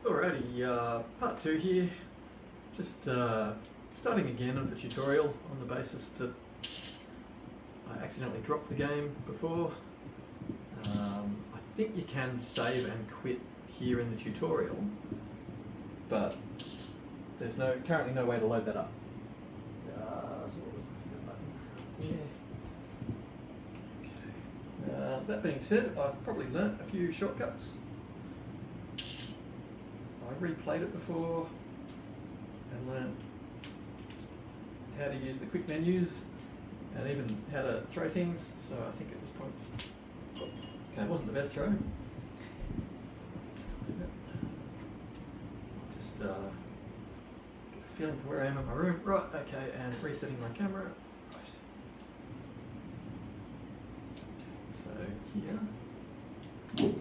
Alrighty, part 2 here. Just starting again of the tutorial on the basis that I accidentally dropped the game before. I think you can save and quit here in the tutorial, but there's currently no way to load that up. So what was my button? Yeah. Okay. That being said, I've probably learnt a few shortcuts. I replayed it before and learnt how to use the quick menus and even how to throw things, so I think at this point, okay, it wasn't the best throw. Just get a feeling for where I am in my room. Right, okay, and resetting my camera. Right. So here, no,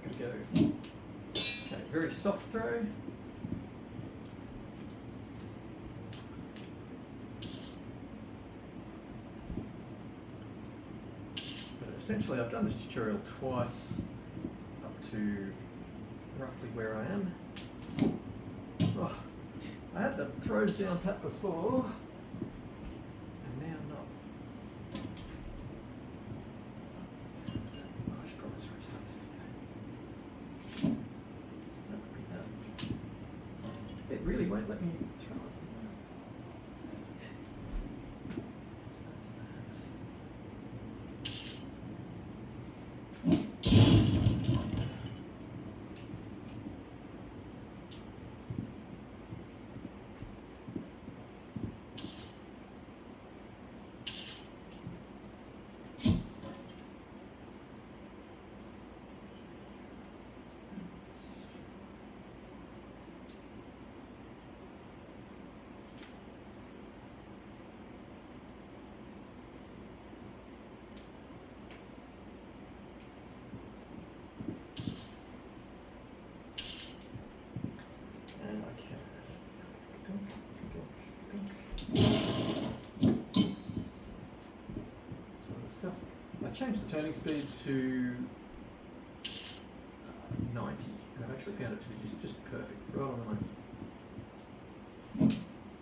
gotta go. Okay, very soft throw. But essentially I've done this tutorial twice up to roughly where I am. Oh, I had the throws down pat before, and now not. I should probably just restart this again. It really won't let me throw it. So I changed the turning speed to 90, and I've actually found it to be just perfect, right on the money.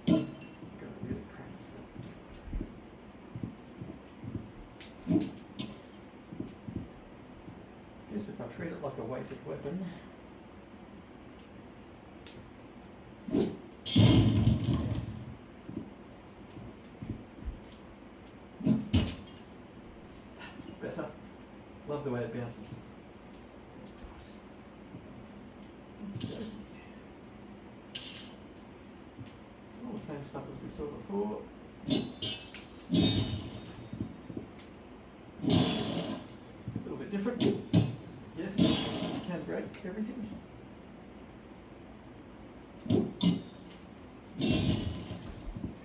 Gotta really practice that. Guess if I treat it like a weighted weapon. Better. Love the way it bounces. All the same stuff as we saw before. A little bit different. Yes, you can break everything.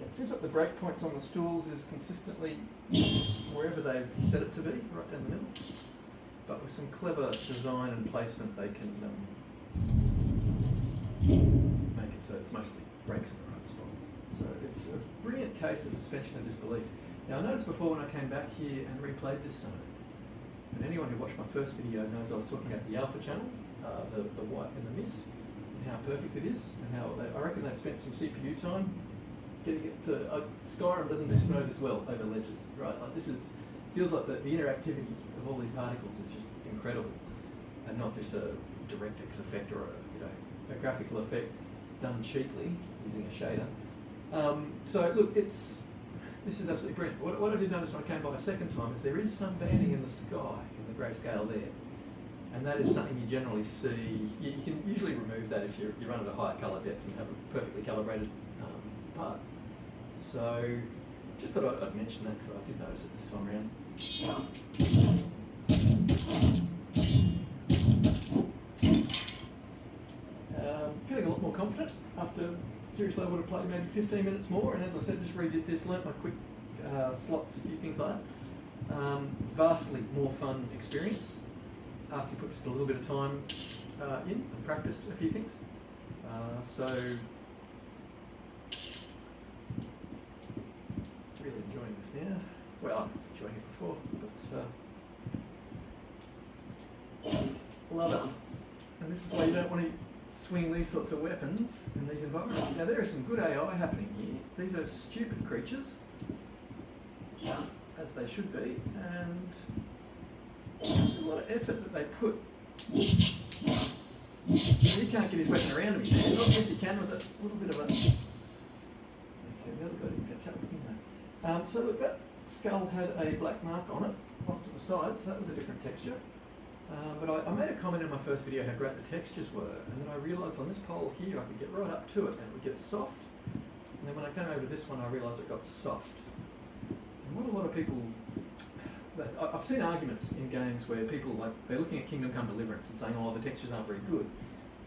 It seems like the break points on the stools is consistently wherever they've set it to be, right down the middle. But with some clever design and placement, they can make it so it's mostly breaks in the right spot. So it's a brilliant case of suspension of disbelief. Now I noticed before when I came back here and replayed this zone, and anyone who watched my first video knows I was talking about the alpha channel, the white and the mist, and how perfect it is, and how I reckon they've spent some CPU time getting it to Skyrim doesn't do snow this well over ledges, right? Like this feels like the interactivity of all these particles is just incredible, and not just a DirectX effect or a graphical effect done cheaply using a shader. So look, this is absolutely brilliant. What I did notice when I came by a second time is there is some banding in the sky in the grayscale there, and that is something you generally see. You can usually remove that if you run at a higher colour depth and have a perfectly calibrated part. So just thought I'd mention that because I did notice it this time around. Feeling a lot more confident after seriously I would have played maybe 15 minutes more, and as I said, just redid this, learnt my quick slots, a few things like that. Vastly more fun experience after you put just a little bit of time in and practiced a few things. So really enjoying this now. Well, I was enjoying it before, but love it. And this is why you don't want to swing these sorts of weapons in these environments. Now there is some good AI happening here. These are stupid creatures, as they should be, and a lot of effort that they put. He can't get his weapon around him. Yes, he can with a little bit of a... Okay, the other guy didn't catch up with him though. So look, that skull had a black mark on it off to the side, so that was a different texture. But I made a comment in my first video how great the textures were, and then I realised on this pole here I could get right up to it and it would get soft. And then when I came over this one I realised it got soft. And what a lot of people... I've seen arguments in games where people, like, they're looking at Kingdom Come Deliverance and saying, oh, the textures aren't very good.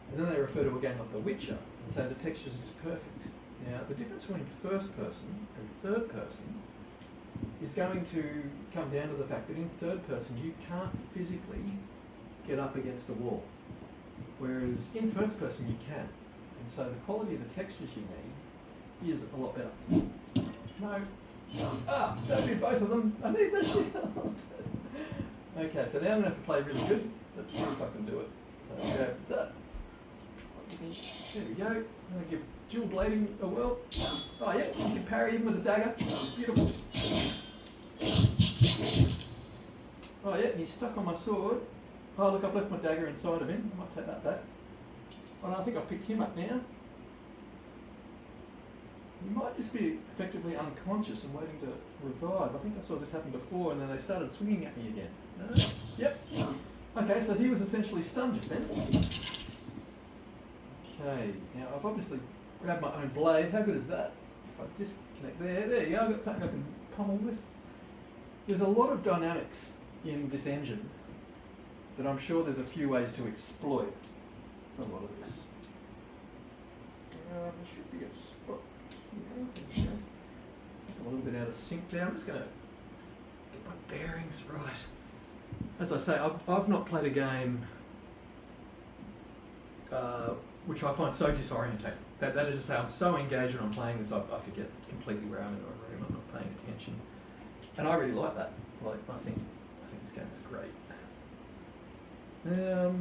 And then they refer to a game like The Witcher and say the textures are just perfect. Now, the difference between first person and third person is going to come down to the fact that in third person you can't physically get up against a wall, whereas in first person you can. And so the quality of the textures you need is a lot better. No. Don't do both of them. I need the shield. Okay, so now I'm going to have to play really good. Let's see if I can do it. So I'll go that. There we go. I'm going to give dual blading a whirl. Oh yeah, you can parry him with a dagger. Beautiful. Oh yeah, and he's stuck on my sword. Oh look, I've left my dagger inside of him. I might take that back. Oh no, I think I've picked him up now. You might just be effectively unconscious and waiting to revive. I think I saw this happen before and then they started swinging at me again. No? Yep. Okay, so he was essentially stunned just then. Okay, now I've obviously grabbed my own blade. How good is that? If I disconnect there you go, I've got something I can pummel with. There's a lot of dynamics in this engine that I'm sure there's a few ways to exploit a lot of this. There should be a spot. I'm a little bit out of sync there. I'm just going to get my bearings right. As I say, I've not played a game which I find so disorientating. That is to say, I'm so engaged when I'm playing this, I forget completely where I'm in a room. I'm not paying attention, and I really like that. Like, I think this game is great. Okay,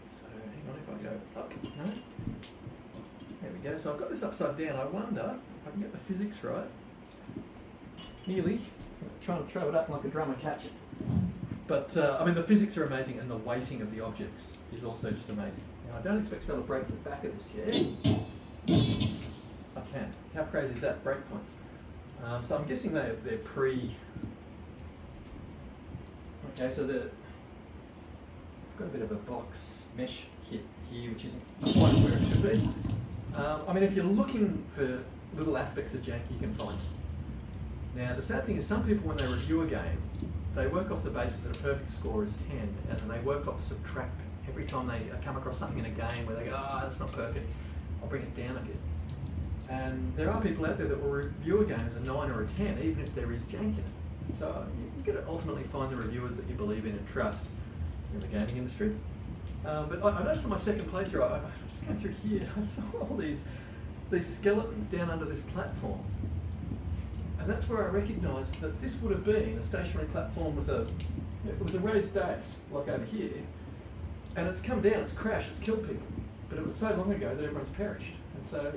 so hang on, if I go up, no. There we go, so I've got this upside down. I wonder if I can get the physics right. Nearly. Trying to throw it up like a drummer catch it. But, I mean, the physics are amazing and the weighting of the objects is also just amazing. Now, I don't expect to be able to break the back of this chair. I can. How crazy is that? Break points. So I'm guessing they're pre... Okay, so I've got a bit of a box mesh hit here, which isn't quite where it should be. I mean, if you're looking for little aspects of jank, you can find them. Now, the sad thing is some people, when they review a game, they work off the basis that a perfect score is 10, and then they work off subtract every time they come across something in a game where they go, that's not perfect, I'll bring it down a bit. And there are people out there that will review a game as a 9 or a 10, even if there is jank in it. So you've got to ultimately find the reviewers that you believe in and trust in the gaming industry. But I noticed on my second playthrough, I just came through here, I saw all these skeletons down under this platform. And that's where I recognised that this would have been a stationary platform with it was a raised dais, like over here, and it's come down, it's crashed, it's killed people. But it was so long ago that everyone's perished. And so,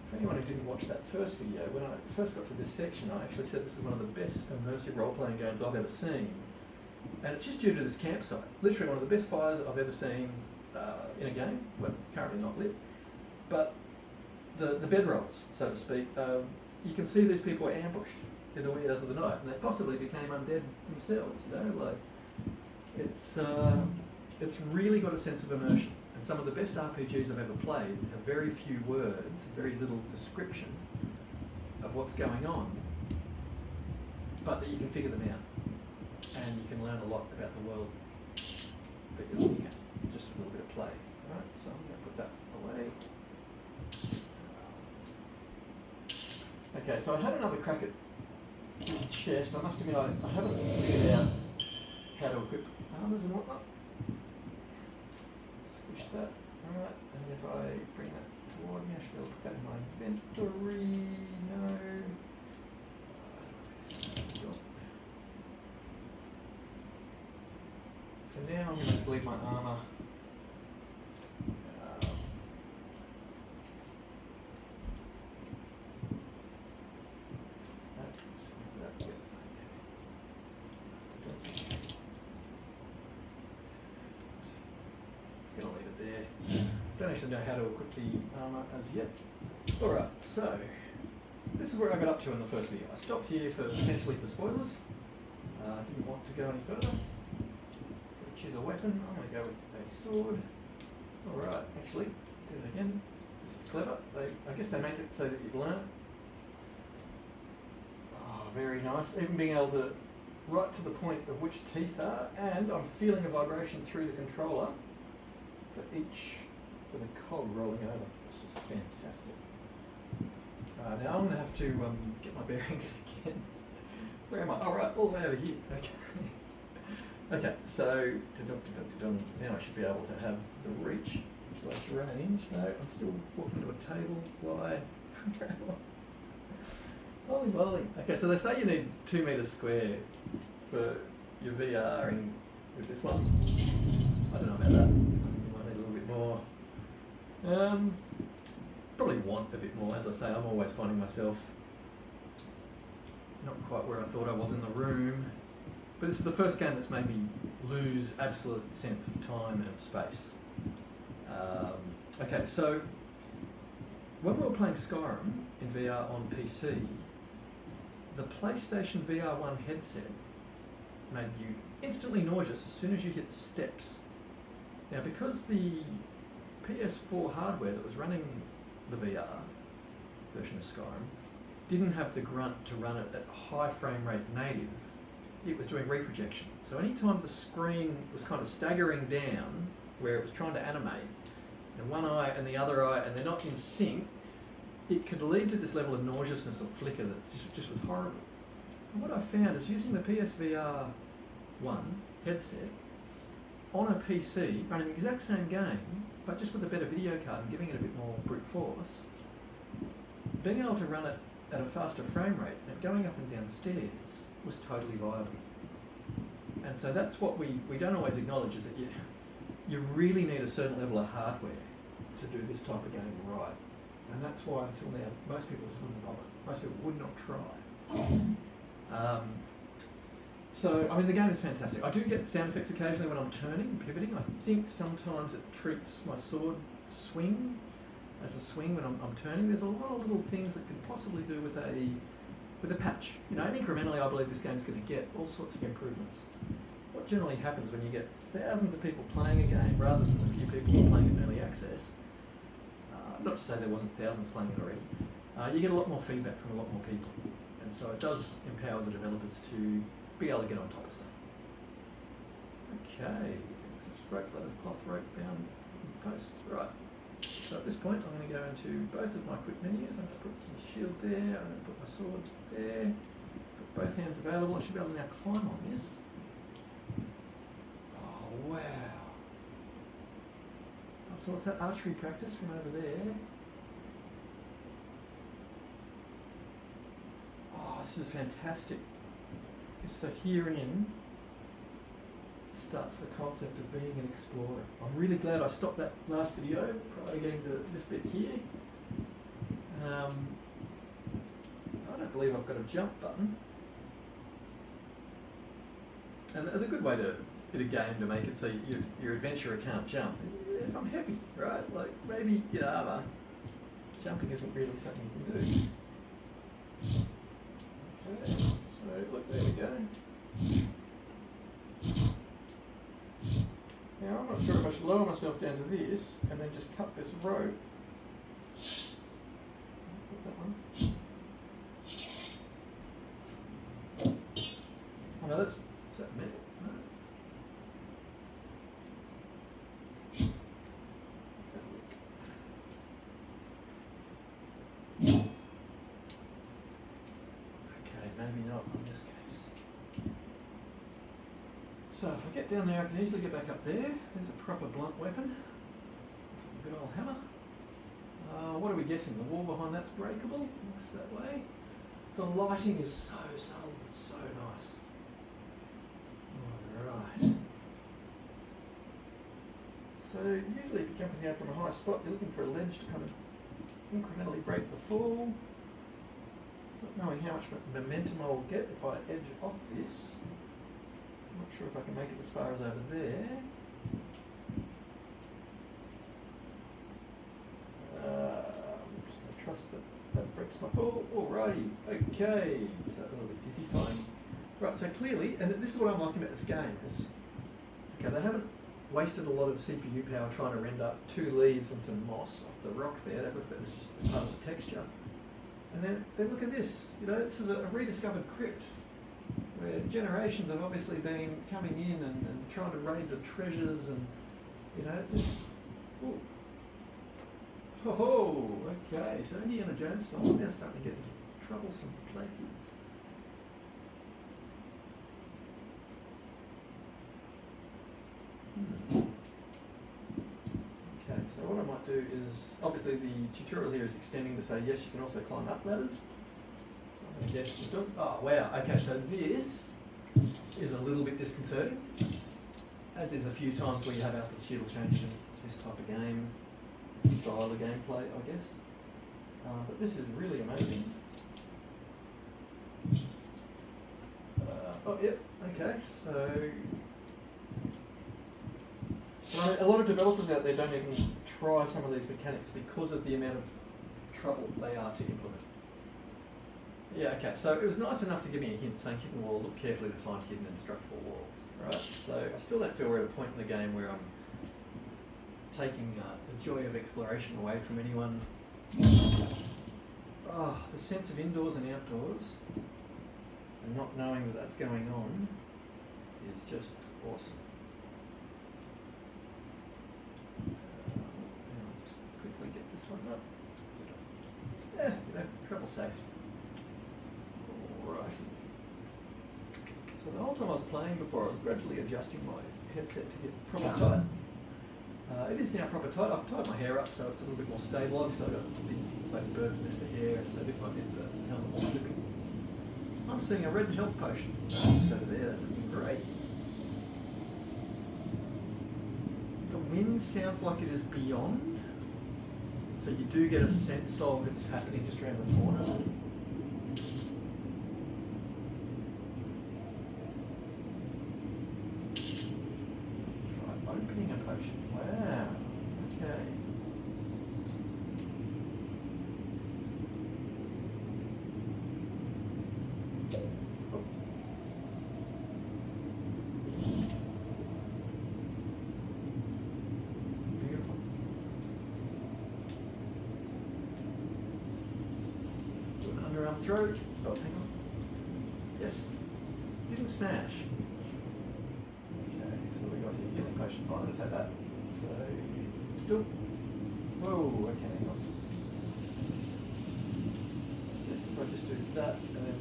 for anyone who didn't watch that first video, when I first got to this section, I actually said this is one of the best immersive role-playing games I've ever seen. And it's just due to this campsite. Literally one of the best fires I've ever seen in a game, well, currently not lit. But the bedrolls, so to speak, you can see these people were ambushed in the wee hours of the night, and they possibly became undead themselves, you know, like, it's really got a sense of immersion. And some of the best RPGs I've ever played have very few words, very little description of what's going on, but that you can figure them out. And you can learn a lot about the world that you're looking at, just a little bit of play. Alright, so I'm going to put that away. Okay, so I had another crack at this chest. I must admit, I haven't figured out how to equip armors and whatnot. Squish that. Alright, and if I bring that toward me, I should be able to put that in my inventory. No. For now, I'm going to just leave my armour there. Don't actually know how to equip the armour as yet. Alright, so this is where I got up to in the first video. I stopped here for potentially for spoilers. Didn't want to go any further. Gotta choose a weapon. I'm going to go with a sword. Alright, actually, do it again. This is clever. I guess they make it so that you've learnt. Oh, very nice. Even being able to right to the point of which teeth are, and I'm feeling a vibration through the controller for the cog rolling over. It's just fantastic. Now I'm going to have to get my bearings again. Where am I? Oh, right, all the way over here. Okay. Okay, so now I should be able to have the reach / range. No, I'm still walking to a table. Why? Holy moly. Okay, so they say you need 2 meters square for your VRing with this one. I don't know about that. You might need a little bit more. Probably want a bit more. As I say, I'm always finding myself not quite where I thought I was in the room. But this is the first game that's made me lose absolute sense of time and space. Okay, so when we were playing Skyrim in VR on PC, the PlayStation VR1 headset made you instantly nauseous as soon as you hit steps. Now, because the PS4 hardware that was running the VR version of Skyrim didn't have the grunt to run it at high frame rate native, it was doing reprojection. So anytime the screen was kind of staggering down where it was trying to animate, and one eye and the other eye, and they're not in sync, it could lead to this level of nauseousness or flicker that just was horrible. And what I found is using the PSVR 1 headset on a PC, running the exact same game, but just with a better video card and giving it a bit more brute force, being able to run it at a faster frame rate and going up and down stairs was totally viable. And so that's what we don't always acknowledge, is that you really need a certain level of hardware to do this type of game right. And that's why until now most people just wouldn't bother. Most people would not try. So, I mean, the game is fantastic. I do get sound effects occasionally when I'm turning and pivoting. I think sometimes it treats my sword swing as a swing when I'm turning. There's a lot of little things that could possibly do with a patch. You know, and incrementally I believe this game's going to get all sorts of improvements. What generally happens when you get thousands of people playing a game rather than a few people who are playing it in early access, not to say there wasn't thousands playing it already, you get a lot more feedback from a lot more people. And so it does empower the developers to be able to get on top of stuff. Okay, such rope ladders, cloth rope bound posts. Right. So at this point I'm going to go into both of my quick menus. I'm going to put my shield there, I'm going to put my sword there, put both hands available. I should be able to now climb on this. Oh wow. So what's that archery practice from over there? Oh, this is fantastic. So herein starts the concept of being an explorer. I'm really glad I stopped that last video prior to getting to this bit here. I don't believe I've got a jump button. And the good way to hit a game to make it so your adventurer can't jump, if I'm heavy, right? Like maybe get armor, jumping isn't really something you can do. Okay, so look, there we go. Now I'm not sure if I should lower myself down to this and then just cut this rope. Put that one. Oh no, is that metal? No. Let's have a look. Okay, maybe not in this case. So if I get down there, I can easily get back up there. There's a proper blunt weapon. That's a good old hammer. What are we guessing? The wall behind that's breakable? Looks that way. The lighting is so subtle and so nice. Alright. So usually if you're jumping down from a high spot, you're looking for a ledge to kind of incrementally break the fall. Not knowing how much momentum I'll get if I edge off this. I'm not sure if I can make it as far as over there. It's not full. Alrighty. Okay. Is that a little bit dizzy-fying? Right, so clearly, and this is what I'm liking about this game, is, okay, they haven't wasted a lot of CPU power trying to render 2 leaves and some moss off the rock there. They've left that as just part of the texture. And then look at this. You know, this is a rediscovered crypt where generations have obviously been coming in and trying to raid the treasures and, you know, this. Ooh. Oh, okay. So Indiana Jones style, now starting to get into troublesome places. Okay, so what I might do is, obviously the tutorial here is extending to say, yes, you can also climb up ladders. So I'm going to get, oh wow, okay, so this is a little bit disconcerting, as is a few times where you have altitude changes in this type of game, style of gameplay, I guess. But this is really amazing. Oh, yep, okay, so a lot of developers out there don't even try some of these mechanics because of the amount of trouble they are to implement. Yeah, okay, so it was nice enough to give me a hint saying hidden wall, look carefully to find hidden and destructible walls, right? So I still don't feel we're at a point in the game where I'm taking the joy of exploration away from anyone. Oh, the sense of indoors and outdoors and not knowing that that's going on is just awesome. I'll just quickly get this one up. Yeah, you know, travel safe. Alrighty. So the whole time I was playing before, I was gradually adjusting my headset to get proper tight. It is now proper tight. I've tied my hair up so it's a little bit more stable. Obviously I've got a big like bird's nest of hair, so bit by bit the helmet will slipping. I'm seeing a red health potion just over there. That's looking great. The wind sounds like it is beyond, so you do get a sense of it's happening just around the corner. Try opening a potion. Wow. Okay. Underarm throw. Oh, hang on. Yes. Didn't smash. Okay, so we got here healing potion. Oh, I'm going to take that. So, whoa, okay, hang on. Yes, if I just do that and then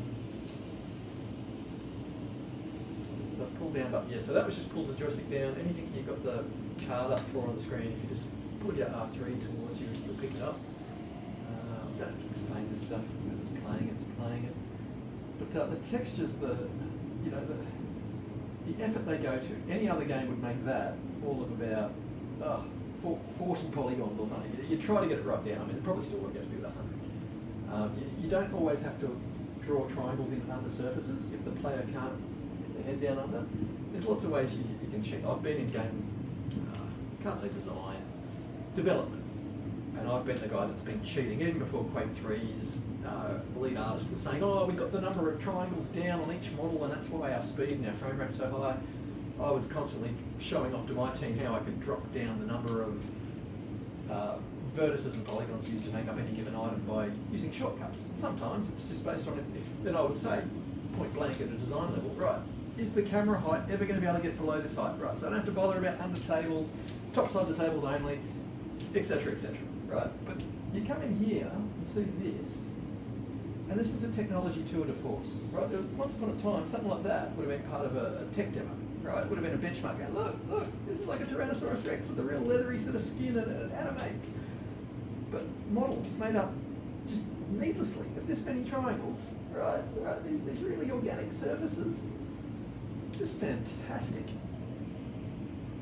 just the pull down button. Yeah, so that was just pull the joystick down. Anything you got the card up for on the screen, if you just pull your R3 towards you, you'll pick it up. I don't have to explain this stuff. It's playing it. But the textures, the effort they go to. Any other game would make that all of about 40 polygons or something. You try to get it right down. I mean, it probably still works out to be about 100. You don't always have to draw triangles in under surfaces if the player can't get their head down under. There's lots of ways you can check. I've been in game, can't say design, development. And I've been the guy that's been cheating. Even before Quake 3's lead artist was saying, oh, we got the number of triangles down on each model and that's why our speed and our frame rate's so high. I was constantly showing off to my team how I could drop down the number of vertices and polygons used to make up any given item by using shortcuts. Sometimes it's just based on if then I would say, point blank at a design level, right, is the camera height ever going to be able to get below this height? Right, so I don't have to bother about under tables, top sides of tables only, etc., etc. Right, but you come in here and see this, and this is a technology tour de force, right? Once upon a time, something like that would have been part of a tech demo, right? It would have been a benchmark going, look, this is like a Tyrannosaurus Rex with a real leathery sort of skin and it animates. But models made up just needlessly of this many triangles, right? These really organic surfaces, just fantastic.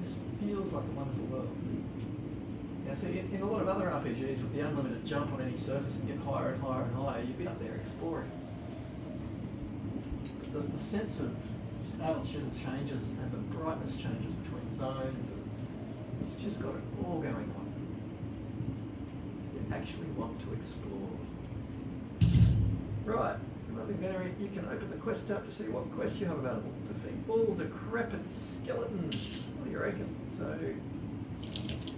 This feels like a wonderful world. Now, see, in a lot of other RPGs, with the unlimited jump on any surface and get higher and higher and higher, you'd be up there exploring. But the sense of just altitude changes and the brightness changes between zones, it's just got it all going on. You actually want to explore. Right, another binary, you can open the quest tab to see what quests you have available. Defeat all decrepit skeletons. What do you reckon? So,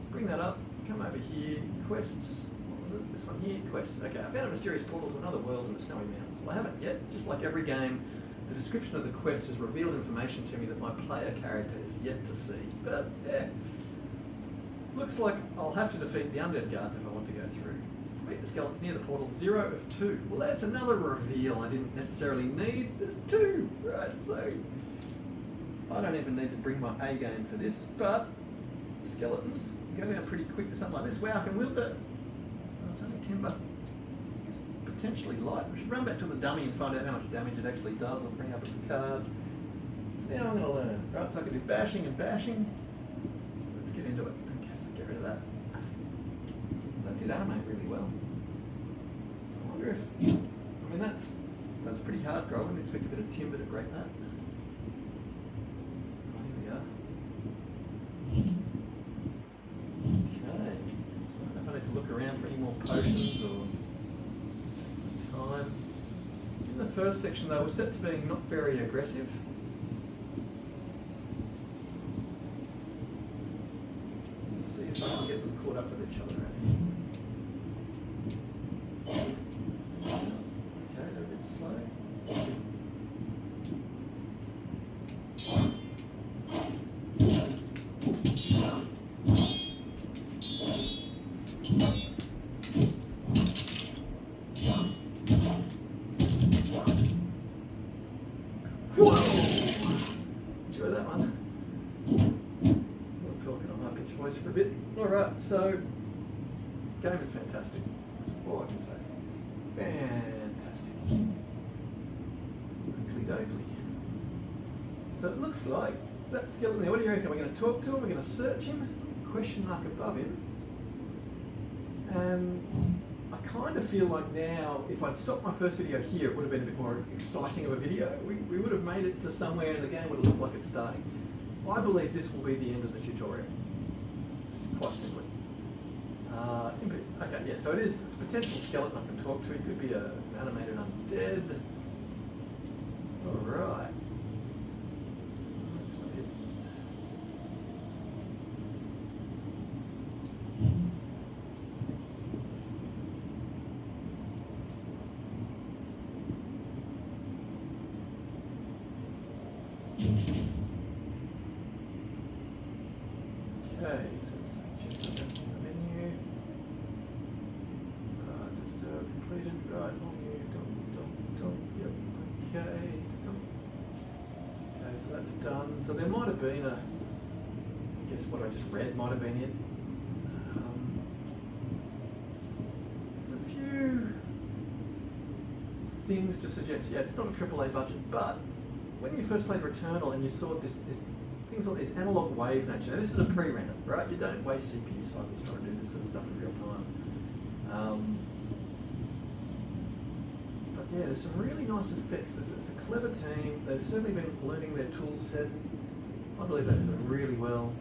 bring that up, come over here, quests. What was it? This one here, quests. Okay, I found a mysterious portal to another world in the snowy mountains. Well, I haven't yet. Just like every game, the description of the quest has revealed information to me that my player character is yet to see. But, yeah. Looks like I'll have to defeat the undead guards if I want to go through. Meet the skeletons near the portal, 0 of 2. Well, that's another reveal I didn't necessarily need. There's 2, right? So, I don't even need to bring my A game for this, but skeletons go down pretty quick to something like this. Wow, I can wield it. Oh, it's only timber. I guess it's potentially light. We should run back to the dummy and find out how much damage it actually does. I'll bring up its card. Now I'm going to learn. Right, so I can do bashing and bashing. Let's get into it. Okay, so get rid of that. That did animate really well. I wonder if, I mean that's pretty hard, I wouldn't expect a bit of timber to break that. Oh, here we are. Okay, so I don't know if I need to look around for any more potions or time. In the first section though, we're set to being not very aggressive. Let's see if I can get them caught up with each other. Slow. Whoa! Enjoy that one. Not talking on high pitched voice for a bit. Alright, so game is fantastic. That's all I can say. Fantastic. Oakley dokley. So it looks like that skeleton there. What do you reckon? Are we going to talk to him? We're going to search him? Question mark above him. And I kind of feel like now, if I'd stopped my first video here, it would have been a bit more exciting of a video. We would have made it to somewhere and the game would have looked like it's starting. I believe this will be the end of the tutorial. It's quite simply. Okay, yeah, so it's a potential skeleton I can talk to. He could be an animated undead. Alright. That's not it. Okay, so let's check the menu. Completed, right, yep, okay, okay, so that's done. So there might have been I guess what I just read might have been it. There's a few things to suggest, yeah, it's not a AAA budget, but when you first played Returnal and you saw this things like this analog wave nature, now this is a pre-render, right? You don't waste CPU cycles trying to do this sort of stuff in real time. Yeah, there's some really nice effects. It's a clever team. They've certainly been learning their tool set. I believe they're doing really well.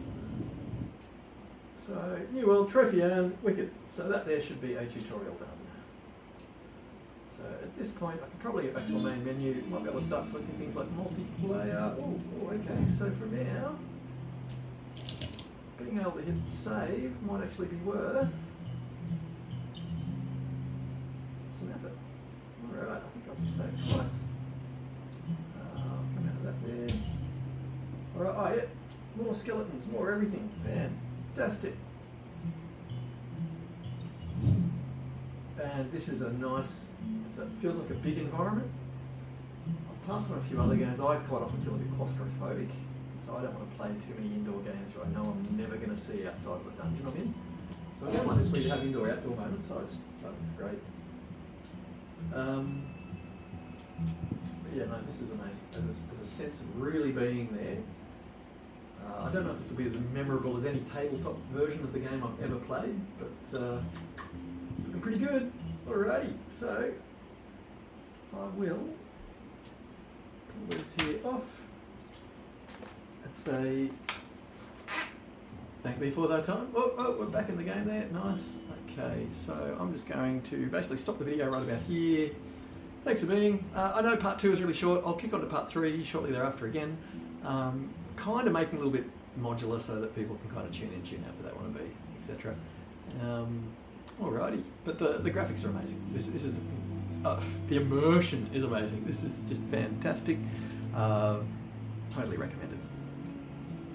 So, New World, trophy earned, wicked. So that there should be a tutorial done. So at this point, I can probably get back to my main menu. Might be able to start selecting things like multiplayer. Oh, okay, so for now, being able to hit save might actually be worth some effort. Alright, I think I'll just save twice. Come out of that there. Alright, oh yeah, more skeletons, more everything. Fantastic. And this is a nice, it feels like a big environment. I've passed on a few other games. I quite often feel a bit claustrophobic, so I don't want to play too many indoor games where I know I'm never going to see outside of the dungeon I'm in. So a game like this where you have indoor-outdoor moments, I just think it's great. But yeah, no, this is amazing. There's a sense of really being there. I don't know if this will be as memorable as any tabletop version of the game I've ever played, but it's looking pretty good. Alrighty, so I will pull these here off and say thank thee for thy time. Oh, we're back in the game there. Nice. Okay, so I'm just going to basically stop the video right about here. Thanks for being. I know part 2 is really short. I'll kick on to part 3 shortly thereafter again. Kind of making a little bit modular so that people can kind of tune in, tune out where they want to be, etc. Alrighty, but the graphics are amazing. This is the immersion is amazing. This is just fantastic. Totally recommended.